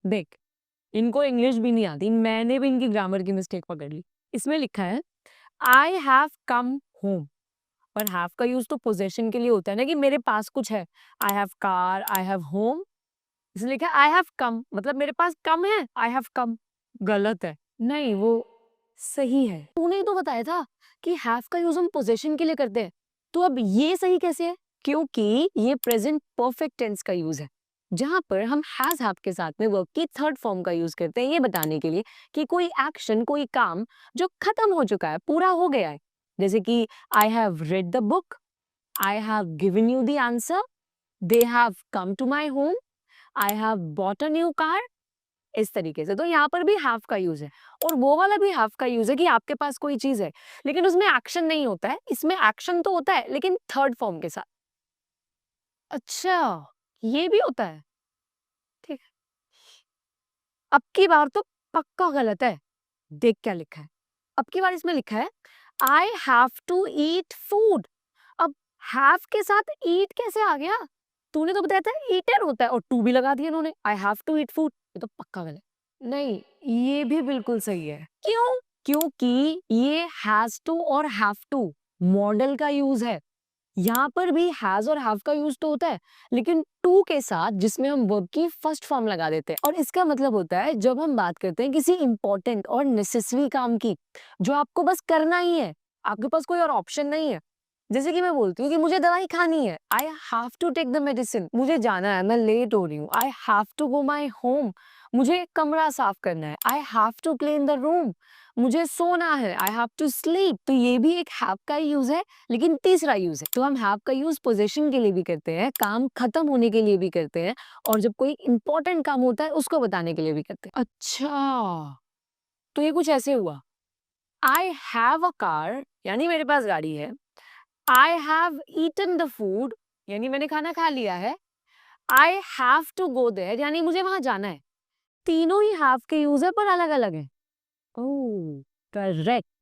देख, इनको इंग्लिश भी नहीं आती, मैंने भी इनकी ग्रामर की मिस्टेक पकड़ ली। इसमें लिखा है आई हैव कम होम, पर हैव का यूज तो पोजेशन के लिए होता है ना, कि मेरे पास कुछ है। I have car, I have home, इसलिए लिखा है आई हैव कम, मतलब मेरे पास कम है, आई हैव कम। गलत है। नहीं, वो सही है। तूने ही तो बताया था कि हैव का यूज हम पोजेशन के लिए करते हैं, तो अब ये सही कैसे है? क्योंकि ये प्रेजेंट परफेक्ट टेंस का यूज है, जहां पर हम हैज हैव के साथ में वर्ब की थर्ड फॉर्म का यूज करते हैं, ये बताने के लिए कि कोई एक्शन, कोई काम जो खत्म हो चुका है, पूरा हो गया है। जैसे कि I have read the book, I have given you the answer, they have come to my home, I have bought a new car, इस तरीके से। तो यहाँ पर भी हैव का यूज है, और वो वाला भी हैव का यूज है कि आपके पास कोई चीज है, लेकिन उसमें एक्शन नहीं होता है। इसमें एक्शन तो होता है, लेकिन थर्ड फॉर्म के साथ। अच्छा, ये भी होता है। ठीक है, अब की बार तो पक्का गलत है। देख क्या लिखा है। अब की बार इसमें लिखा है I have to eat food. अब हैव के साथ ईट कैसे आ गया? तूने तो बताया था ईटर होता है, और टू भी लगा दिया इन्होंने। I have to eat food, ये तो पक्का गलत। नहीं, ये भी बिल्कुल सही है। क्यों? क्योंकि ये हैज टू और हैव टू मॉडल का यूज है। यहाँ पर भी हैज और हैव का यूज तो होता है, लेकिन टू के साथ, जिसमें हम वर्ब की फर्स्ट फॉर्म लगा देते हैं। और इसका मतलब होता है जब हम बात करते हैं किसी इंपॉर्टेंट और नेसेसरी काम की, जो आपको बस करना ही है, आपके पास कोई और ऑप्शन नहीं है। जैसे कि मैं बोलती हूँ कि मुझे दवाई खानी है, I have to take the medicine, मुझे जाना है, मैं लेट हो रही हूँ, I have to go my home, मुझे कमरा साफ करना है, I have to clean the room, मुझे सोना है, आई हैव टू स्लीप। तो ये भी एक हैव का यूज है, लेकिन तीसरा यूज है। तो हम हैव का यूज पोजीशन के लिए भी करते हैं, काम खत्म होने के लिए भी करते हैं, और जब कोई इंपॉर्टेंट काम होता है उसको बताने के लिए भी करते हैं। अच्छा, तो ये कुछ ऐसे हुआ, आई हैव अ कार, यानी मेरे पास गाड़ी है। I have eaten the food, यानी मैंने खाना खा लिया है। I have to go there, यानी मुझे वहां जाना है। तीनों ही हैव के यूज है, पर अलग अलग है। ओह, करेक्ट।